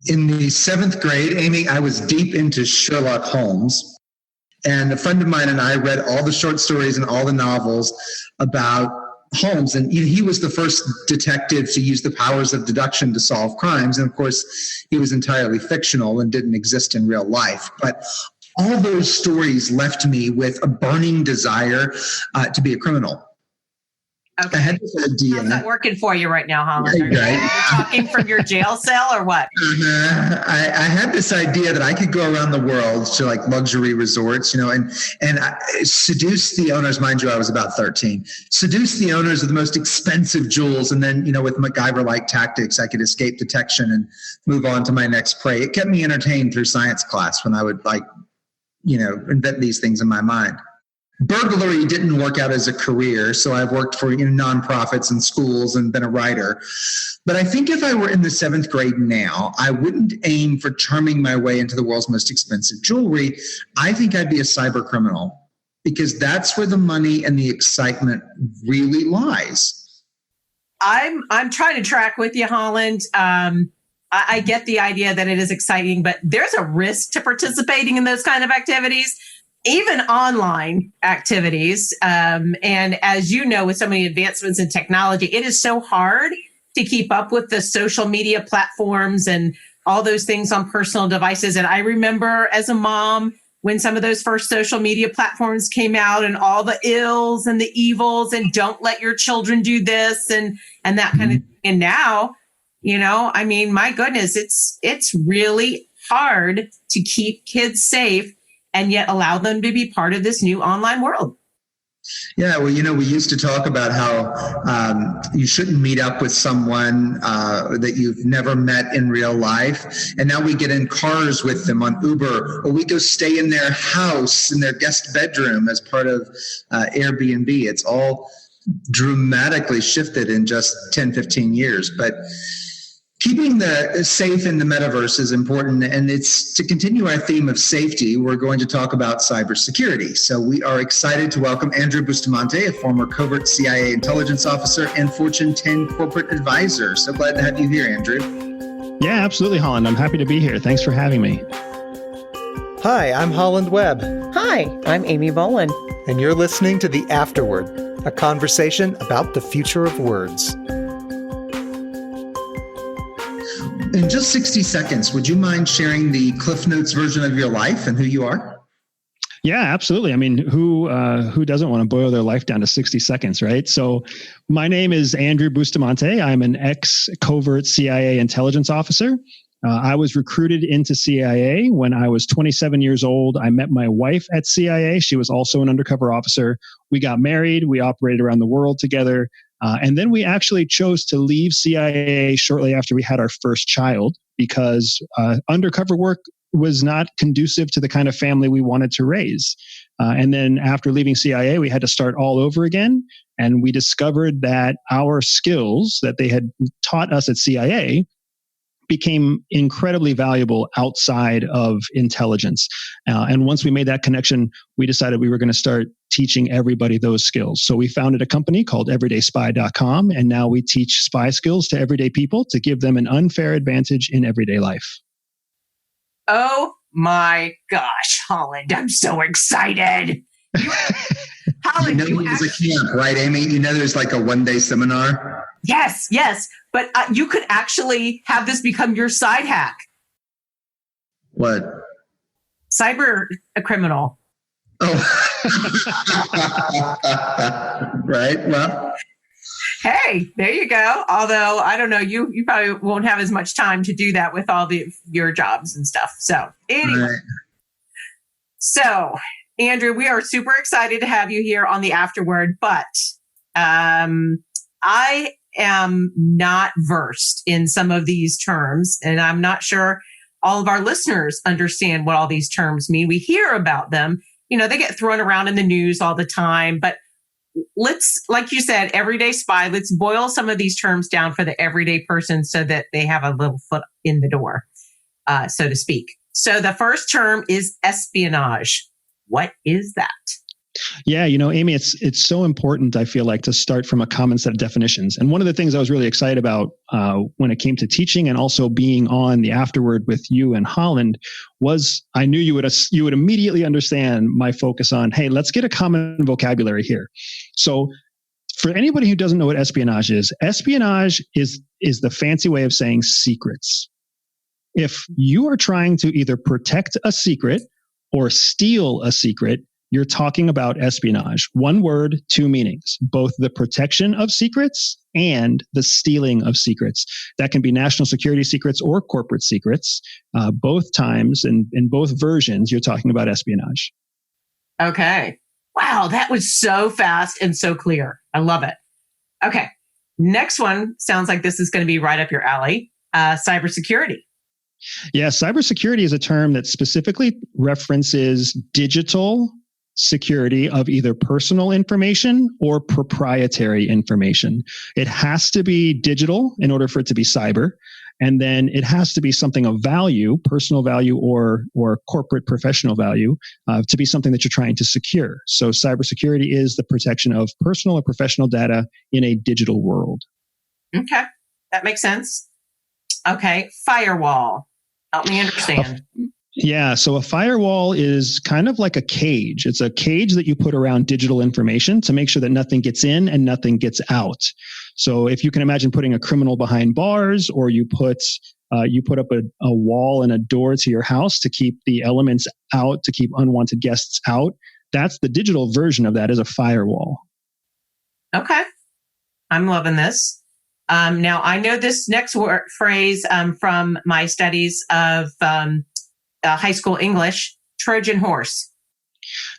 In the 7th grade, Amy, I was deep into Sherlock Holmes. And a friend of mine and I read all the short stories and all the novels about Holmes. And he was the first detective to use the powers of deduction to solve crimes. And of course, he was entirely fictional and didn't exist in real life. But all those stories left me with a burning desire to be a criminal. Okay. I had this idea. How's that working for you right now, Holland? Are you talking from your jail cell or what? I had this idea that I could go around the world to like luxury resorts, and seduce the owners. Mind you, I was about 13. Seduce the owners of the most expensive jewels, and then with MacGyver-like tactics, I could escape detection and move on to my next prey. It kept me entertained through science class when I would invent these things in my mind. Burglary didn't work out as a career, so I've worked for nonprofits and schools and been a writer. But I think if I were in the 7th grade now, I wouldn't aim for charming my way into the world's most expensive jewelry. I think I'd be a cyber criminal, because that's where the money and the excitement really lies. I'm trying to track with you, Holland. I get the idea that it is exciting, but there's a risk to participating in those kind of activities. Even online activities. And as you know, with so many advancements in technology, it is so hard to keep up with the social media platforms and all those things on personal devices. And I remember as a mom, when some of those first social media platforms came out and all the ills and the evils and don't let your children do this and that kind of thing. And now, my goodness, it's really hard to keep kids safe and yet allow them to be part of this new online world. Yeah, well, we used to talk about how you shouldn't meet up with someone that you've never met in real life. And now we get in cars with them on Uber, or we go stay in their house, in their guest bedroom as part of Airbnb. It's all dramatically shifted in just 10, 15 years. But keeping the safe in the metaverse is important, and it's to continue our theme of safety. We're going to talk about cybersecurity. So we are excited to welcome Andrew Bustamante, a former covert CIA intelligence officer and Fortune 10 corporate advisor. So glad to have you here, Andrew. Yeah, absolutely, Holland. I'm happy to be here. Thanks for having me. Hi, I'm Holland Webb. Hi, I'm Amy Boland. And you're listening to The Afterword, a conversation about the future of words. In just 60 seconds, would you mind sharing the Cliff Notes version of your life and who you are? Yeah, absolutely. I mean, who doesn't want to boil their life down to 60 seconds, right? So my name is Andrew Bustamante. I'm an ex-covert CIA intelligence officer. I was recruited into CIA when I was 27 years old. I met my wife at CIA. She was also an undercover officer. We got married. We operated around the world together. And then we actually chose to leave CIA shortly after we had our first child because undercover work was not conducive to the kind of family we wanted to raise. And then after leaving CIA, we had to start all over again. And we discovered that our skills that they had taught us at CIA became incredibly valuable outside of intelligence. And once we made that connection, we decided we were going to start teaching everybody those skills. So we founded a company called everydayspy.com, and now we teach spy skills to everyday people to give them an unfair advantage in everyday life. Oh my gosh, Holland, I'm so excited. Holland, it was a camp, right, Amy? There's like a one-day seminar. Yes. But you could actually have this become your side hack. What? Cyber criminal. Oh. Right. Well. Hey, there you go. Although, I don't know, you probably won't have as much time to do that with all your jobs and stuff. So anyway. Right. So, Andrew, we are super excited to have you here on the Afterword, but I am not versed in some of these terms, and I'm not sure all of our listeners understand what all these terms mean. We hear about them. They get thrown around in the news all the time, but let's, like you said, everyday spy, let's boil some of these terms down for the everyday person so that they have a little foot in the door, so to speak. So the first term is espionage. What is that? Yeah, Amy, it's so important, I feel like, to start from a common set of definitions. And one of the things I was really excited about when it came to teaching and also being on the Afterword with you and Holland was I knew you would immediately understand my focus on, hey, let's get a common vocabulary here. So for anybody who doesn't know what espionage is the fancy way of saying secrets. If you are trying to either protect a secret or steal a secret, you're talking about espionage. One word, two meanings, both the protection of secrets and the stealing of secrets. That can be national security secrets or corporate secrets. Both times and in both versions, you're talking about espionage. Okay. Wow, that was so fast and so clear. I love it. Okay. Next one sounds like this is going to be right up your alley. Cybersecurity. Yeah, cybersecurity is a term that specifically references digital security of either personal information or proprietary information. It has to be digital in order for it to be cyber. And then it has to be something of value, personal value or corporate professional value, to be something that you're trying to secure. So cybersecurity is the protection of personal or professional data in a digital world. Okay, that makes sense. Okay, firewall. Help me understand. Yeah. So a firewall is kind of like a cage. It's a cage that you put around digital information to make sure that nothing gets in and nothing gets out. So if you can imagine putting a criminal behind bars, or you put up a wall and a door to your house to keep the elements out, to keep unwanted guests out, that's the digital version of that, is a firewall. Okay. I'm loving this. Now, I know this next phrase from my studies of high school English, Trojan horse.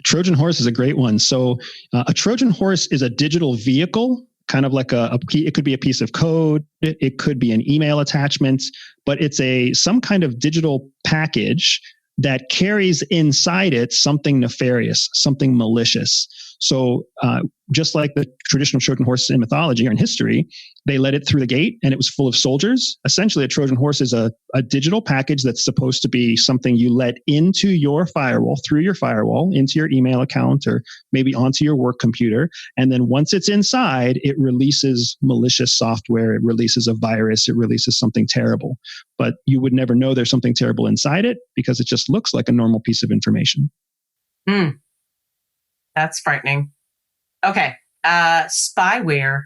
Trojan horse is a great one. So a Trojan horse is a digital vehicle, kind of like it could be a piece of code. It could be an email attachment, but it's some kind of digital package that carries inside it something nefarious, something malicious. So just like the traditional Trojan horse in mythology or in history, they let it through the gate and it was full of soldiers. Essentially, a Trojan horse is a digital package that's supposed to be something you let into your firewall, through your firewall, into your email account, or maybe onto your work computer. And then once it's inside, it releases malicious software. It releases a virus. It releases something terrible. But you would never know there's something terrible inside it because it just looks like a normal piece of information. That's frightening. Okay. Spyware.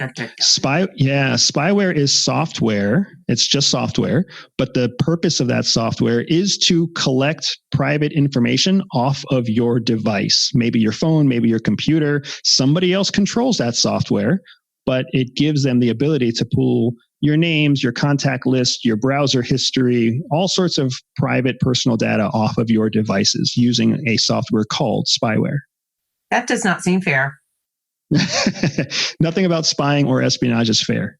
Spyware is software. It's just software. But the purpose of that software is to collect private information off of your device. Maybe your phone, maybe your computer. Somebody else controls that software, but it gives them the ability to pull your names, your contact list, your browser history, all sorts of private personal data off of your devices using a software called spyware. That does not seem fair. Nothing about spying or espionage is fair.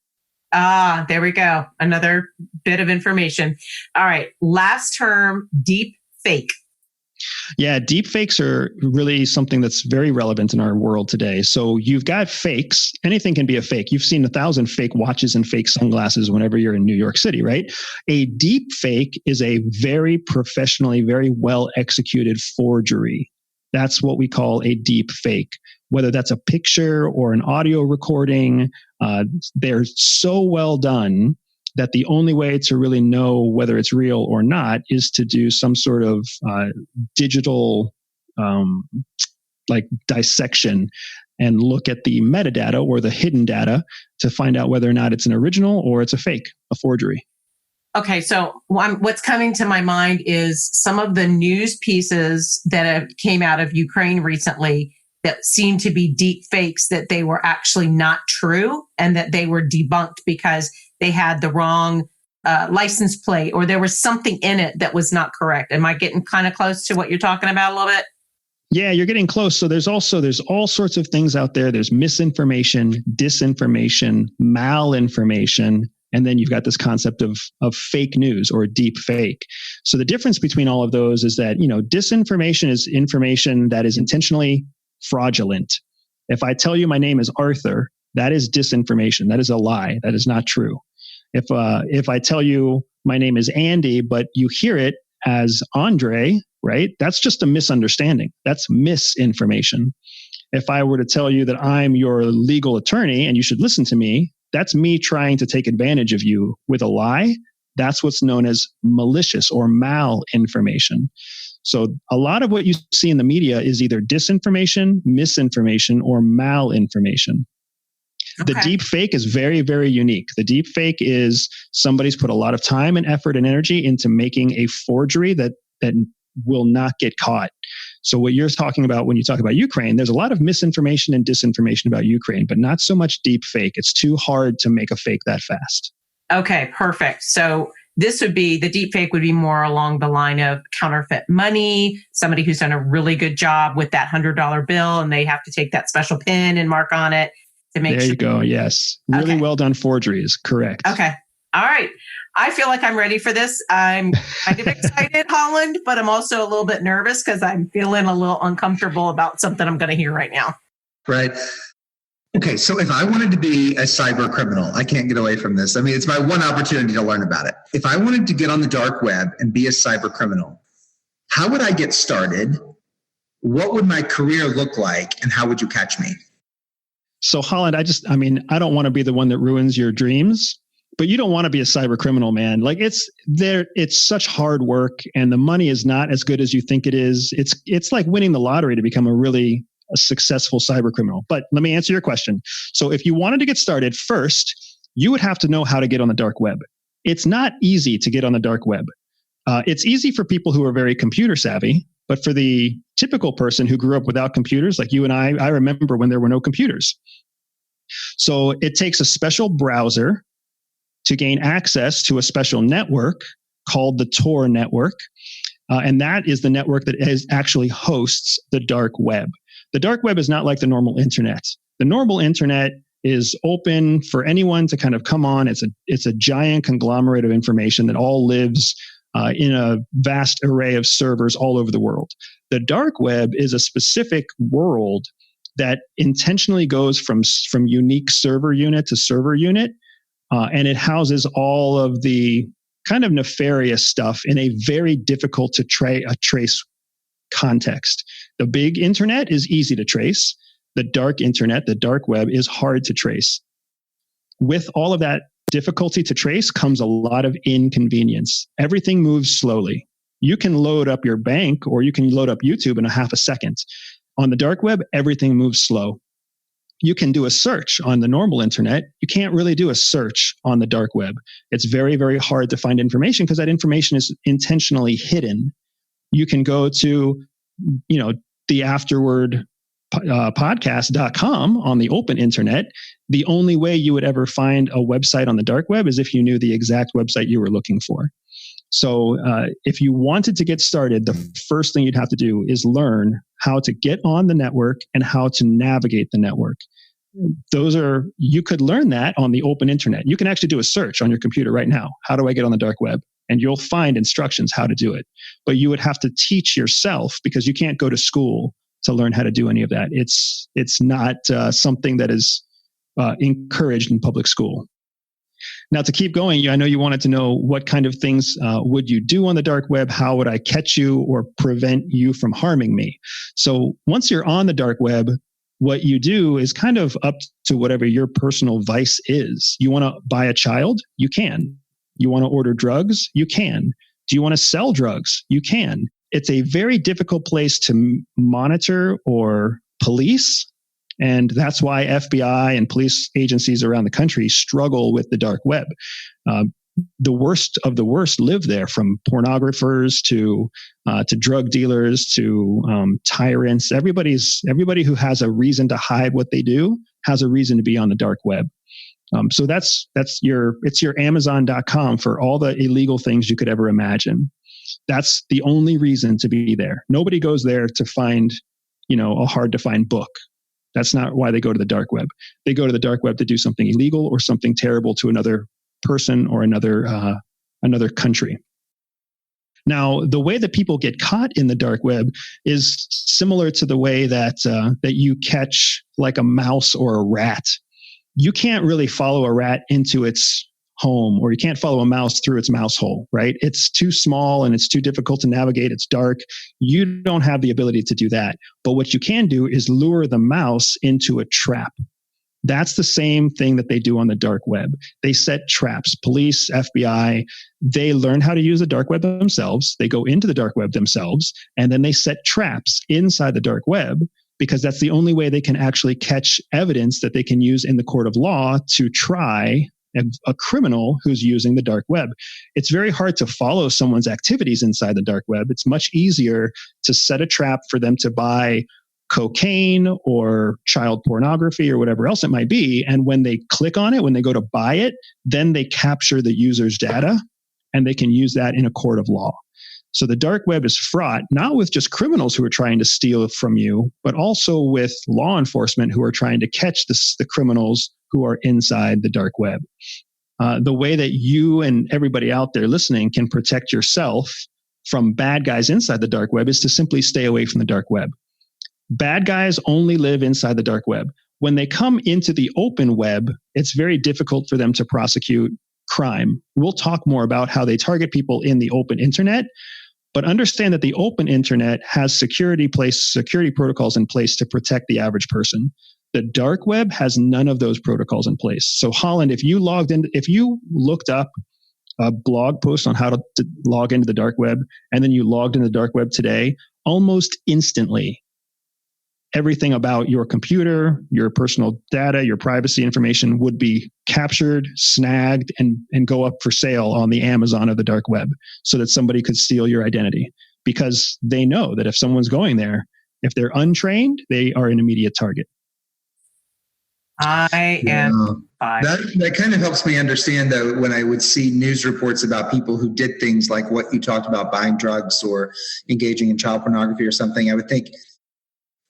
There we go. Another bit of information. All right. Last term, deep fake. Yeah, deep fakes are really something that's very relevant in our world today. So you've got fakes. Anything can be a fake. You've seen 1,000 fake watches and fake sunglasses whenever you're in New York City, right? A deep fake is a very professionally, very well executed forgery. That's what we call a deep fake. Whether that's a picture or an audio recording, they're so well done that the only way to really know whether it's real or not is to do some sort of digital dissection and look at the metadata or the hidden data to find out whether or not it's an original or it's a fake, a forgery. Okay, so what's coming to my mind is some of the news pieces that came out of Ukraine recently that seem to be deep fakes, that they were actually not true and that they were debunked because they had the wrong license plate or there was something in it that was not correct. Am I getting kind of close to what you're talking about a little bit? Yeah, you're getting close. So there's all sorts of things out there. There's misinformation, disinformation, malinformation. And then you've got this concept of fake news or deep fake. So the difference between all of those is that, disinformation is information that is intentionally fraudulent. If I tell you my name is Arthur, that is disinformation. That is a lie. That is not true. If I tell you my name is Andy, but you hear it as Andre, right? That's just a misunderstanding. That's misinformation. If I were to tell you that I'm your legal attorney and you should listen to me, that's me trying to take advantage of you with a lie. That's what's known as malicious or malinformation. So a lot of what you see in the media is either disinformation, misinformation, or malinformation. The deep fake is very, very unique. The deep fake is somebody's put a lot of time and effort and energy into making a forgery that will not get caught. So what you're talking about when you talk about Ukraine, there's a lot of misinformation and disinformation about Ukraine, but not so much deep fake. It's too hard to make a fake that fast. Okay, perfect. So this would be, the deep fake would be more along the line of counterfeit money, somebody who's done a really good job with that $100 bill and they have to take that special pin and mark on it to make sure. There you go. Yes. Really well done forgeries. Correct. Okay. All right. I feel like I'm ready for this. I'm kind of excited, Holland, but I'm also a little bit nervous because I'm feeling a little uncomfortable about something I'm going to hear right now. Right. Okay. So if I wanted to be a cyber criminal, I can't get away from this. I mean, it's my one opportunity to learn about it. If I wanted to get on the dark web and be a cyber criminal, how would I get started? What would my career look like? And how would you catch me? So Holland, I don't want to be the one that ruins your dreams. But you don't want to be a cyber criminal, man. Like it's such hard work and the money is not as good as you think it is. It's like winning the lottery to become a successful cyber criminal. But let me answer your question. So if you wanted to get started, first, you would have to know how to get on the dark web. It's not easy to get on the dark web. It's easy for people who are very computer savvy, but for the typical person who grew up without computers, like you and I remember when there were no computers. So it takes a special browser to gain access to a special network called the Tor network. And that is the network that actually hosts the dark web. The dark web is not like the normal internet. The normal internet is open for anyone to kind of come on. It's a giant conglomerate of information that all lives in a vast array of servers all over the world. The dark web is a specific world that intentionally goes from unique server unit to server unit. And it houses all of the kind of nefarious stuff in a very difficult to trace context. The big internet is easy to trace. The dark internet, the dark web, is hard to trace. With all of that difficulty to trace comes a lot of inconvenience. Everything moves slowly. You can load up your bank or you can load up YouTube in a half a second. On the dark web, everything moves slow. You can do a search on the normal internet. You can't really do a search on the dark web. It's very, very hard to find information because that information is intentionally hidden. You can go to, the Afterword podcast.com on the open internet. The only way you would ever find a website on the dark web is if you knew the exact website you were looking for. So if you wanted to get started, the first thing you'd have to do is learn how to get on the network and how to navigate the network. You could learn that on the open internet. You can actually do a search on your computer right now. How do I get on the dark web? And you'll find instructions how to do it. But you would have to teach yourself because you can't go to school to learn how to do any of that. It's not something that is encouraged in public school. Now, to keep going, I know you wanted to know what kind of things would you do on the dark web? How would I catch you or prevent you from harming me? So once you're on the dark web, what you do is kind of up to whatever your personal vice is. You want to buy a child? You can. You want to order drugs? You can. Do you want to sell drugs? You can. It's a very difficult place to monitor or police. And that's why FBI and police agencies around the country struggle with the dark web. The worst of the worst live there, from pornographers to drug dealers to tyrants. Everybody who has a reason to hide what they do has a reason to be on the dark web. So it's your Amazon.com for all the illegal things you could ever imagine. That's the only reason to be there. Nobody goes there to find, a hard to find book. That's not why they go to the dark web. They go to the dark web to do something illegal or something terrible to another person or another country. Now, the way that people get caught in the dark web is similar to the way that you catch like a mouse or a rat. You can't really follow a rat into its home, or you can't follow a mouse through its mouse hole, right? It's too small and it's too difficult to navigate. It's dark. You don't have the ability to do that. But what you can do is lure the mouse into a trap. That's the same thing that they do on the dark web. They set traps. Police, FBI, they learn how to use the dark web themselves. They go into the dark web themselves, and then they set traps inside the dark web, because that's the only way they can actually catch evidence that they can use in the court of law to try a criminal who's using the dark web. It's very hard to follow someone's activities inside the dark web. It's much easier to set a trap for them to buy cocaine or child pornography or whatever else it might be. And when they click on it, when they go to buy it, then they capture the user's data and they can use that in a court of law. So the dark web is fraught, not with just criminals who are trying to steal from you, but also with law enforcement who are trying to catch the criminals who are inside the dark web. The way that you and everybody out there listening can protect yourself from bad guys inside the dark web is to simply stay away from the dark web. Bad guys only live inside the dark web. When they come into the open web, it's very difficult for them to prosecute crime. We'll talk more about how they target people in the open internet, but understand that the open internet has security protocols in place to protect the average person. The dark web has none of those protocols in place. So Holland, if you looked up a blog post on how to log into the dark web, and then you logged into the dark web today, almost instantly, everything about your computer, your personal data, your privacy information would be captured, snagged, and go up for sale on the Amazon of the dark web so that somebody could steal your identity, because they know that if someone's going there, if they're untrained, they are an immediate target. I am fine. That kind of helps me understand, though, when I would see news reports about people who did things like what you talked about, buying drugs or engaging in child pornography or something. I would think,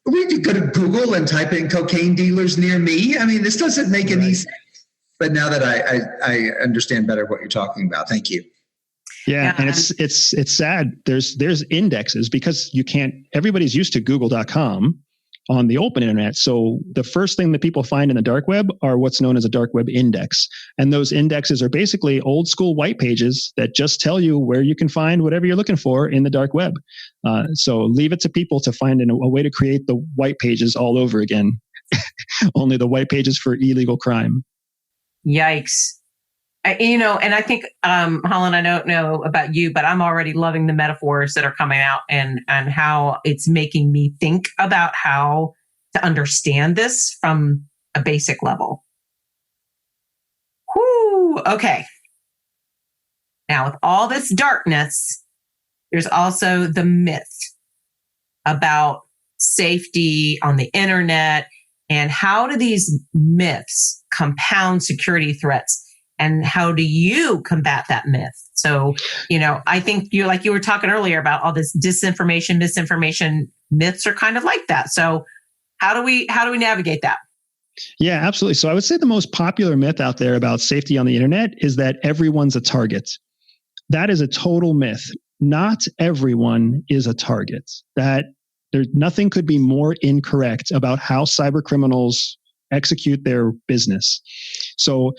we could go to Google and type in cocaine dealers near me. I mean, this doesn't make any sense. But now that I understand better what you're talking about, thank you. Yeah, and it's sad. There's indexes, because everybody's used to Google.com on the open internet. So the first thing that people find in the dark web are what's known as a dark web index. And those indexes are basically old school white pages that just tell you where you can find whatever you're looking for in the dark web. So leave it to people to find a way to create the white pages all over again. Only the white pages for illegal crime. Yikes. And I think, Holland, I don't know about you, but I'm already loving the metaphors that are coming out and how it's making me think about how to understand this from a basic level. Whoo, okay. Now, with all this darkness, there's also the myth about safety on the internet, and how do these myths compound security threats? And how do you combat that myth? So, I think you were talking earlier about all this disinformation, misinformation. Myths are kind of like that. So how do we navigate that? Yeah, absolutely. So I would say the most popular myth out there about safety on the internet is that everyone's a target. That is a total myth. Not everyone is a target. Nothing could be more incorrect about how cyber criminals execute their business. So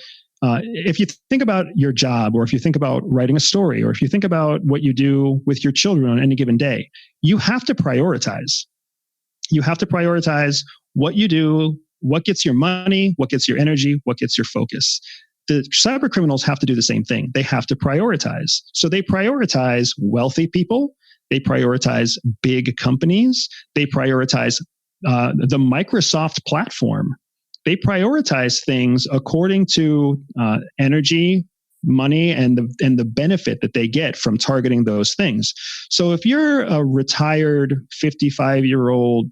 if you think about your job, or if you think about writing a story, or if you think about what you do with your children on any given day, you have to prioritize. You have to prioritize what you do, what gets your money, what gets your energy, what gets your focus. The cyber criminals have to do the same thing. They have to prioritize. So they prioritize wealthy people. They prioritize big companies. They prioritize the Microsoft platform. They prioritize things according to energy, money, and the benefit that they get from targeting those things. So if you're a retired 55-year-old,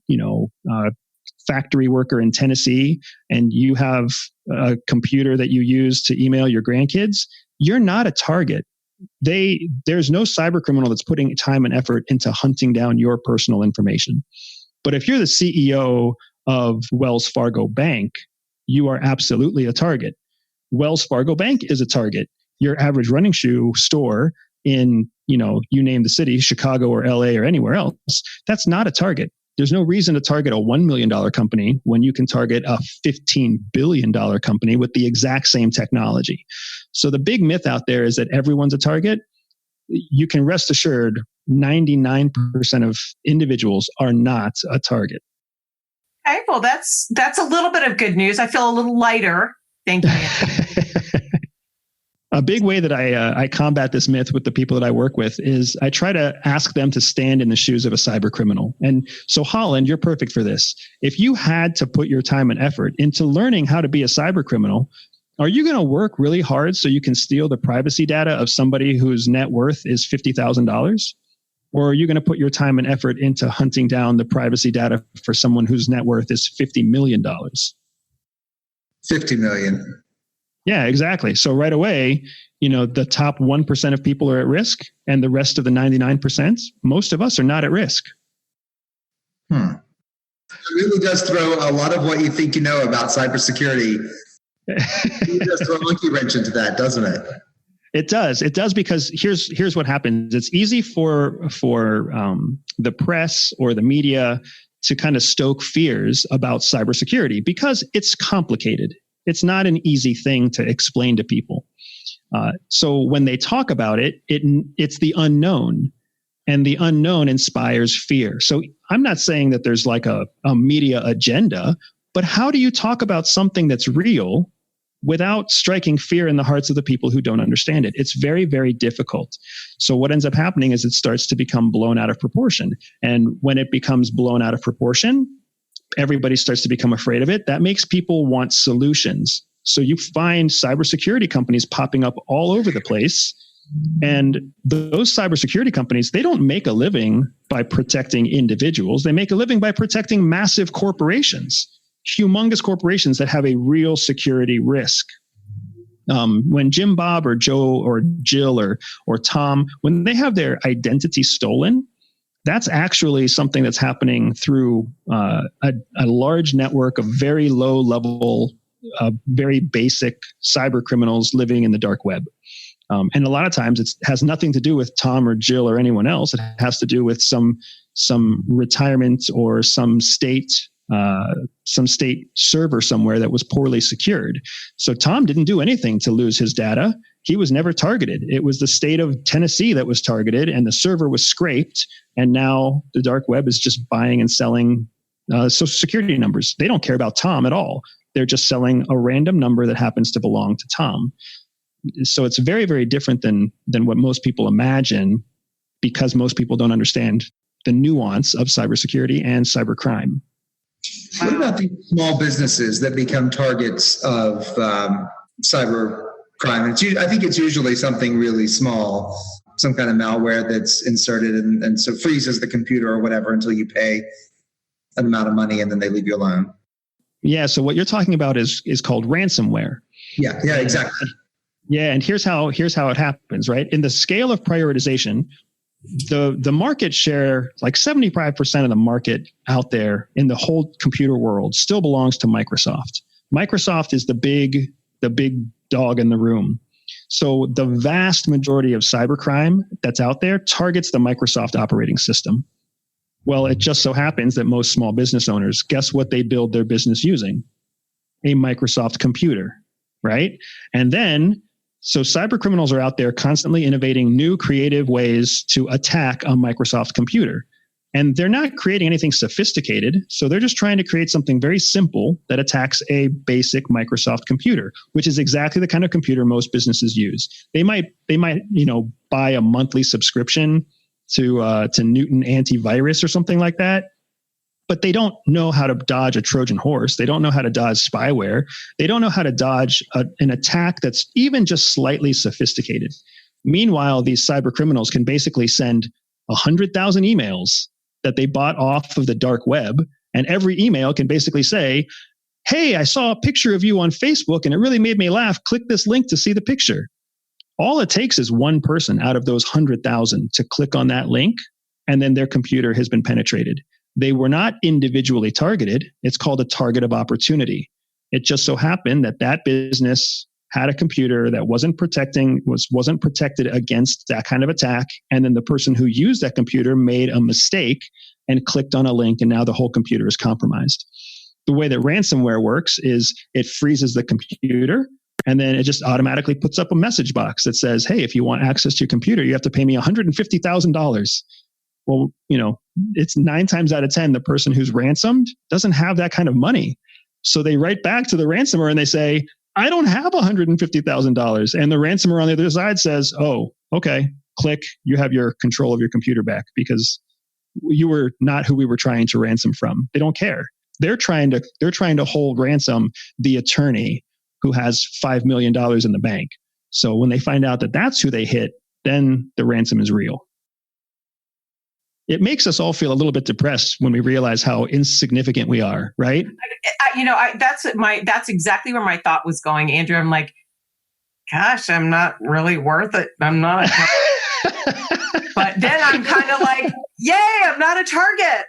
factory worker in Tennessee, and you have a computer that you use to email your grandkids, you're not a target. There's no cyber criminal that's putting time and effort into hunting down your personal information. But if you're the CEO of Wells Fargo Bank, you are absolutely a target. Wells Fargo Bank is a target. Your average running shoe store in, you name the city, Chicago or LA or anywhere else, that's not a target. There's no reason to target a $1 million company when you can target a $15 billion company with the exact same technology. So the big myth out there is that everyone's a target. You can rest assured 99% of individuals are not a target. Okay, well, that's a little bit of good news. I feel a little lighter. Thank you. A big way that I combat this myth with the people that I work with is I try to ask them to stand in the shoes of a cyber criminal. And so, Holland, you're perfect for this. If you had to put your time and effort into learning how to be a cyber criminal, are you going to work really hard so you can steal the privacy data of somebody whose net worth is $50,000? Or are you going to put your time and effort into hunting down the privacy data for someone whose net worth is $50 million? 50 million. Yeah, exactly. So right away, the top 1% of people are at risk, and the rest of the 99%, most of us are not at risk. It really does throw a lot of what you think you know about cybersecurity. It does throw a monkey wrench into that, doesn't it? It does. It does, because here's what happens. It's easy for the press or the media to kind of stoke fears about cybersecurity because it's complicated. It's not an easy thing to explain to people. So when they talk about it, it's the unknown, and the unknown inspires fear. So I'm not saying that there's like a media agenda, but how do you talk about something that's real without striking fear in the hearts of the people who don't understand it? It's very, very difficult. So what ends up happening is it starts to become blown out of proportion. And when it becomes blown out of proportion, everybody starts to become afraid of it. That makes people want solutions. So you find cybersecurity companies popping up all over the place. And those cybersecurity companies, they don't make a living by protecting individuals. They make a living by protecting massive corporations, humongous corporations that have a real security risk. When Jim Bob or Joe or Jill or Tom, when they have their identity stolen, that's actually something that's happening through a large network of very low level, very basic cyber criminals living in the dark web. And a lot of times it has nothing to do with Tom or Jill or anyone else. It has to do with some retirement or some state server somewhere that was poorly secured. So Tom didn't do anything to lose his data. He was never targeted. It was the state of Tennessee that was targeted, and the server was scraped. And now the dark web is just buying and selling social security numbers. They don't care about Tom at all. They're just selling a random number that happens to belong to Tom. So it's very, very different than what most people imagine, because most people don't understand the nuance of cybersecurity and cybercrime. What about the small businesses that become targets of cyber crime? I think it's usually something really small, some kind of malware that's inserted and so freezes the computer or whatever until you pay an amount of money, and then they leave you alone. Yeah. So what you're talking about is called ransomware. Yeah, exactly. Yeah. And here's how it happens, right? In the scale of prioritization, the market share, like 75% of the market out there in the whole computer world still belongs to Microsoft. Microsoft is the big dog in the room. So the vast majority of cybercrime that's out there targets the Microsoft operating system. Well, it just so happens that most small business owners, guess what they build their business using? A Microsoft computer, right? And then, so cyber criminals are out there constantly innovating new creative ways to attack a Microsoft computer. And they're not creating anything sophisticated. So they're just trying to create something very simple that attacks a basic Microsoft computer, which is exactly the kind of computer most businesses use. They might, buy a monthly subscription to Newton antivirus or something like that. But they don't know how to dodge a Trojan horse. They don't know how to dodge spyware. They don't know how to dodge an attack that's even just slightly sophisticated. Meanwhile, these cyber criminals can basically send 100,000 emails that they bought off of the dark web. And every email can basically say, hey, I saw a picture of you on Facebook and it really made me laugh. Click this link to see the picture. All it takes is one person out of those 100,000 to click on that link, and then their computer has been penetrated. They were not individually targeted. It's called a target of opportunity. It just so happened that business had a computer that wasn't protected against that kind of attack. And then the person who used that computer made a mistake and clicked on a link, and now the whole computer is compromised. The way that ransomware works is it freezes the computer, and then it just automatically puts up a message box that says, hey, if you want access to your computer, you have to pay me $150,000. Well, it's 9 times out of 10, the person who's ransomed doesn't have that kind of money. So they write back to the ransomer and they say, I don't have $150,000. And the ransomer on the other side says, oh, okay, click, you have your control of your computer back because you were not who we were trying to ransom from. They don't care. They're trying to hold ransom the attorney who has $5 million in the bank. So when they find out that that's who they hit, then the ransom is real. It makes us all feel a little bit depressed when we realize how insignificant we are, right? That's exactly where my thought was going, Andrew. I'm like, gosh, I'm not really worth it. I'm not. But then I'm kind of like, yay, I'm not a target.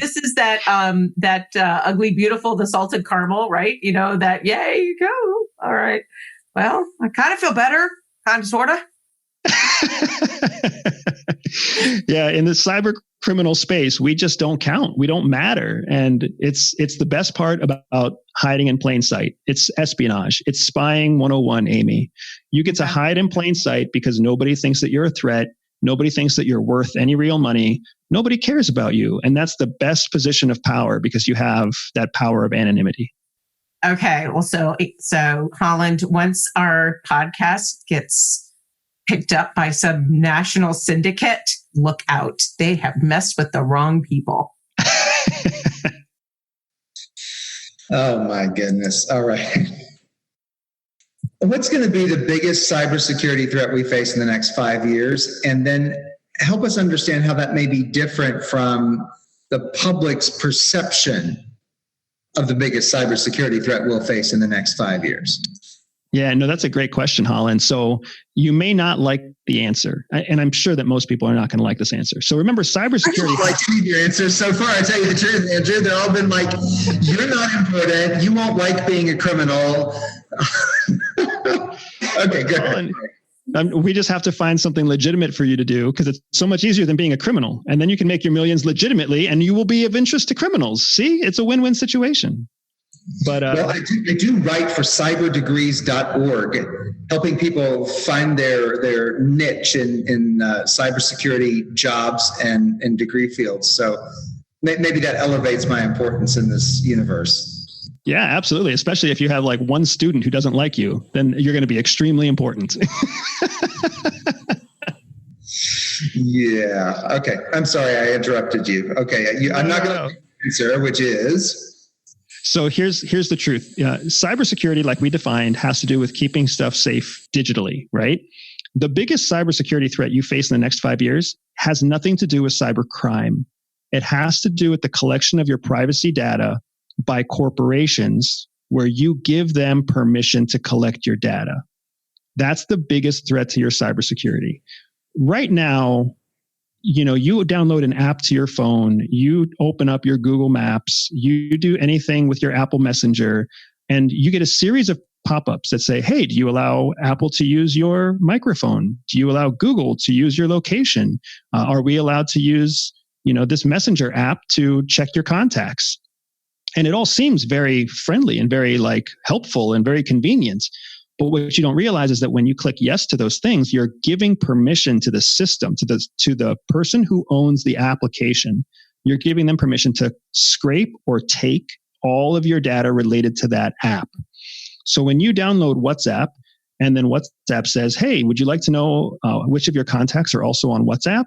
This is that ugly, beautiful, the salted caramel, right? That, yay, you go. All right. Well, I kind of feel better, kind of, sort of. Yeah, in the cyber criminal space, we just don't count. We don't matter. And it's the best part about hiding in plain sight. It's espionage. It's spying 101, Amy. You get to hide in plain sight because nobody thinks that you're a threat. Nobody thinks that you're worth any real money. Nobody cares about you. And that's the best position of power because you have that power of anonymity. Okay. Well, so Holland, once our podcast gets picked up by some national syndicate, look out. They have messed with the wrong people. Oh my goodness. All right. What's going to be the biggest cybersecurity threat we face in the next 5 years? And then help us understand how that may be different from the public's perception of the biggest cybersecurity threat we'll face in the next 5 years. Yeah, no, that's a great question, Holland. So you may not like the answer, and I'm sure that most people are not going to like this answer. So remember, cybersecurity. I don't like any of your answers so far. I tell you the truth, Andrew. They've all been like, you're not important. You won't like being a criminal. Okay, good. We just have to find something legitimate for you to do because it's so much easier than being a criminal. And then you can make your millions legitimately and you will be of interest to criminals. See, it's a win-win situation. But well, I do write for cyberdegrees.org, helping people find their niche in cybersecurity jobs and degree fields. So maybe that elevates my importance in this universe. Yeah, absolutely. Especially if you have like one student who doesn't like you, then you're going to be extremely important. Yeah. Okay. I'm sorry I interrupted you. Okay. I'm not going to answer, which is... So here's the truth. Cybersecurity, like we defined, has to do with keeping stuff safe digitally, right? The biggest cybersecurity threat you face in the next 5 years has nothing to do with cybercrime. It has to do with the collection of your privacy data by corporations where you give them permission to collect your data. That's the biggest threat to your cybersecurity. Right now, you download an app to your phone, you open up your Google Maps, you do anything with your Apple Messenger, and you get a series of pop-ups that say, hey, do you allow Apple to use your microphone? Do you allow Google to use your location? Are we allowed to use, this Messenger app to check your contacts? And it all seems very friendly and very helpful and very convenient. But what you don't realize is that when you click yes to those things, you're giving permission to the system, to the person who owns the application. You're giving them permission to scrape or take all of your data related to that app. So when you download WhatsApp and then WhatsApp says, hey, would you like to know which of your contacts are also on WhatsApp?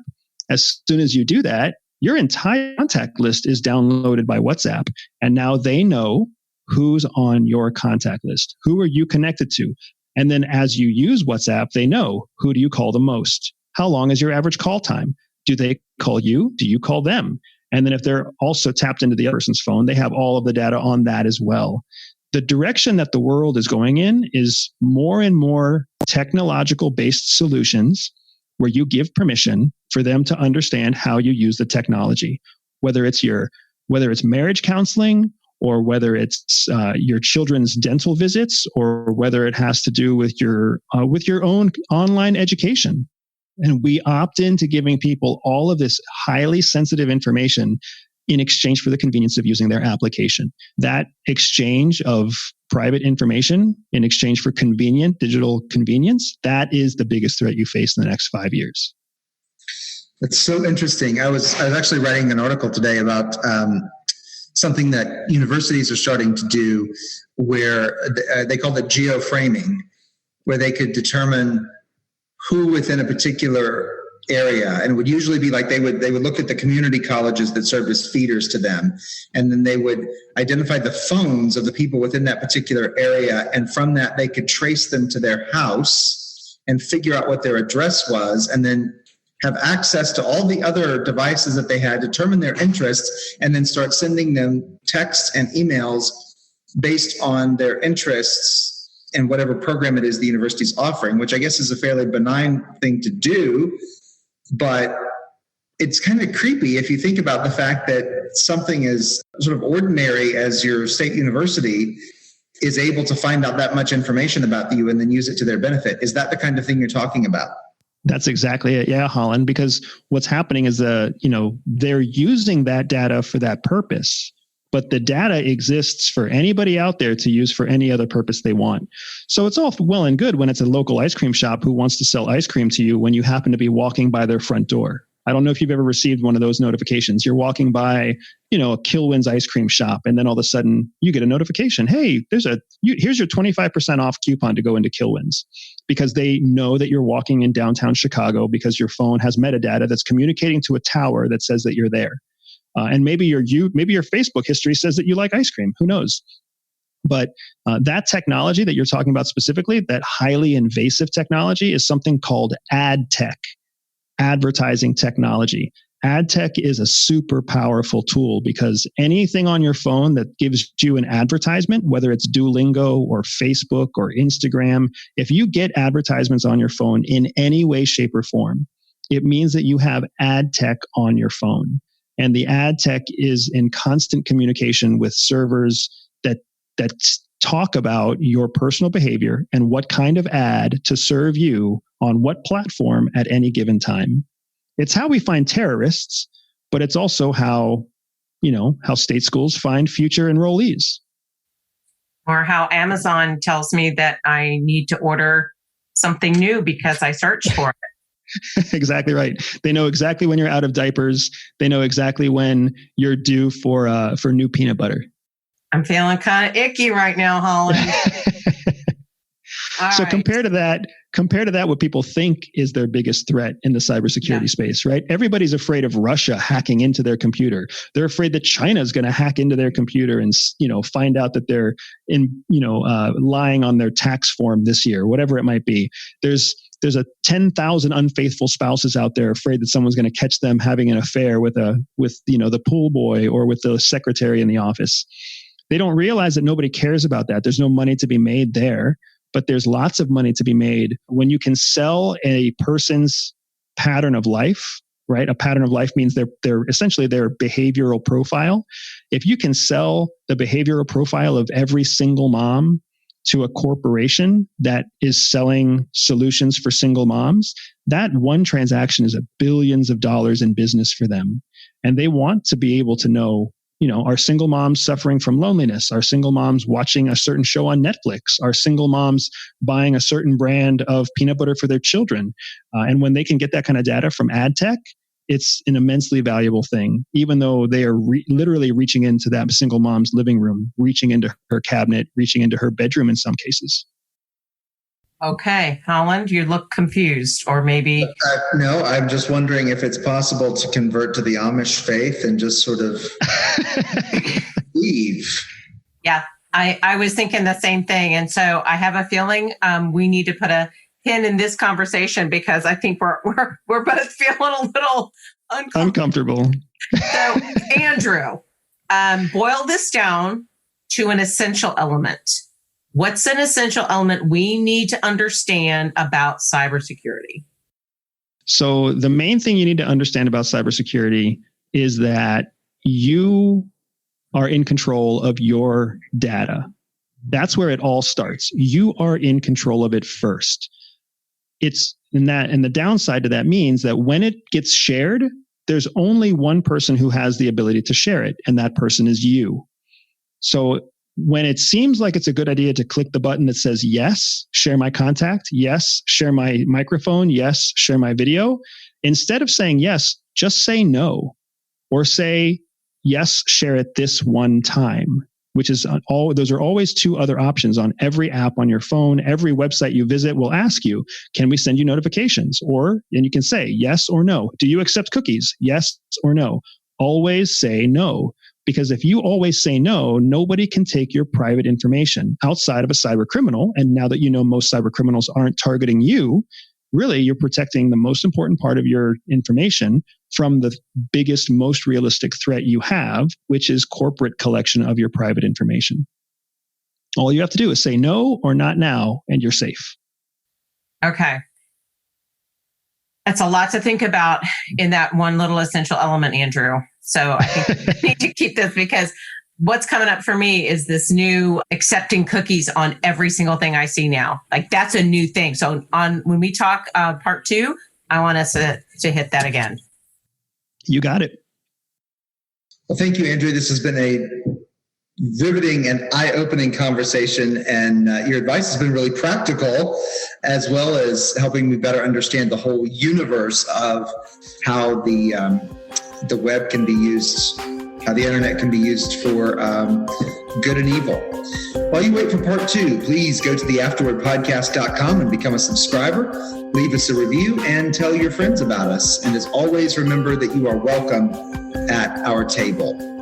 As soon as you do that, your entire contact list is downloaded by WhatsApp. And now they know who's on your contact list. Who are you connected to? And then as you use WhatsApp, they know, who do you call the most? How long is your average call time? Do they call you? Do you call them? And then if they're also tapped into the other person's phone, they have all of the data on that as well. The direction that the world is going in is more and more technological-based solutions where you give permission for them to understand how you use the technology, whether it's marriage counseling, or whether it's your children's dental visits, or whether it has to do with your own online education. And we opt into giving people all of this highly sensitive information in exchange for the convenience of using their application. That exchange of private information in exchange for convenient digital convenience, that is the biggest threat you face in the next 5 years. It's so interesting. I was actually writing an article today about something that universities are starting to do where they call it geoframing, where they could determine who within a particular area, and it would usually be like they would look at the community colleges that served as feeders to them, and then they would identify the phones of the people within that particular area, and from that they could trace them to their house and figure out what their address was, and then have access to all the other devices that they had, determine their interests, and then start sending them texts and emails based on their interests and whatever program it is the university's offering, which I guess is a fairly benign thing to do. But it's kind of creepy if you think about the fact that something as sort of ordinary as your state university is able to find out that much information about you and then use it to their benefit. Is that the kind of thing you're talking about? That's exactly it. Yeah, Holland, because what's happening is they're using that data for that purpose, but the data exists for anybody out there to use for any other purpose they want. So it's all well and good when it's a local ice cream shop who wants to sell ice cream to you when you happen to be walking by their front door. I don't know if you've ever received one of those notifications. You're walking by, a Kilwin's ice cream shop, and then all of a sudden you get a notification. Hey, here's your 25% off coupon to go into Kilwin's, because they know that you're walking in downtown Chicago because your phone has metadata that's communicating to a tower that says that you're there. And maybe your Facebook history says that you like ice cream. Who knows? But that technology that you're talking about specifically, that highly invasive technology, is something called ad tech. Advertising technology. Ad tech is a super powerful tool because anything on your phone that gives you an advertisement, whether it's Duolingo or Facebook or Instagram, if you get advertisements on your phone in any way, shape, or form, it means that you have ad tech on your phone. And the ad tech is in constant communication with servers that talk about your personal behavior and what kind of ad to serve you on what platform at any given time. It's how we find terrorists, but it's also how state schools find future enrollees. Or how Amazon tells me that I need to order something new because I searched for it. Exactly right. They know exactly when you're out of diapers. They know exactly when you're due for new peanut butter. I'm feeling kind of icky right now, Holland. So right. Compare to that, what people think is their biggest threat in the cybersecurity space, right? Everybody's afraid of Russia hacking into their computer. They're afraid that China is going to hack into their computer and, find out that they're lying on their tax form this year, whatever it might be. There's a 10,000 unfaithful spouses out there afraid that someone's going to catch them having an affair with the pool boy or with the secretary in the office. They don't realize that nobody cares about that. There's no money to be made there. But there's lots of money to be made when you can sell a person's pattern of life, right? A pattern of life means they're essentially their behavioral profile. If you can sell the behavioral profile of every single mom to a corporation that is selling solutions for single moms, that one transaction is billions of dollars in business for them. And they want to be able to know, are single moms suffering from loneliness? Are single moms watching a certain show on Netflix? Are single moms buying a certain brand of peanut butter for their children? And when they can get that kind of data from ad tech, it's an immensely valuable thing, even though they are literally reaching into that single mom's living room, reaching into her cabinet, reaching into her bedroom in some cases. Okay, Holland, you look confused, or maybe... No, I'm just wondering if it's possible to convert to the Amish faith and just sort of leave. Yeah, I was thinking the same thing. And so I have a feeling we need to put a pin in this conversation because I think we're both feeling a little uncomfortable. So, Andrew, boil this down to an essential element. What's an essential element we need to understand about cybersecurity? So the main thing you need to understand about cybersecurity is that you are in control of your data. That's where it all starts. You are in control of it first. it's in that, and the downside to that means that when it gets shared, there's only one person who has the ability to share it, and that person is you. So when it seems like it's a good idea to click the button that says, yes, share my contact, yes, share my microphone, yes, share my video, instead of saying yes, just say no, or say, yes, share it this one time, which is those are always two other options on every app on your phone. Every website you visit will ask you, can we send you notifications? And you can say yes or no. Do you accept cookies? Yes or no. Always say no. Because if you always say no, nobody can take your private information outside of a cyber criminal. And now that you know most cyber criminals aren't targeting you, really you're protecting the most important part of your information from the biggest, most realistic threat you have, which is corporate collection of your private information. All you have to do is say no or not now, and you're safe. Okay. That's a lot to think about in that one little essential element, Andrew. So I think we need to keep this, because what's coming up for me is this new accepting cookies on every single thing I see now. Like, that's a new thing. So when we talk part 2, I want us to hit that again. You got it. Well, thank you, Andrew. This has been a riveting and eye-opening conversation, and your advice has been really practical, as well as helping me better understand the whole universe of how the web can be used, how the internet can be used for good and evil. While you wait for part 2, please go to the afterwordpodcast.com and become a subscriber. Leave us a review and tell your friends about us. And as always, remember that you are welcome at our table.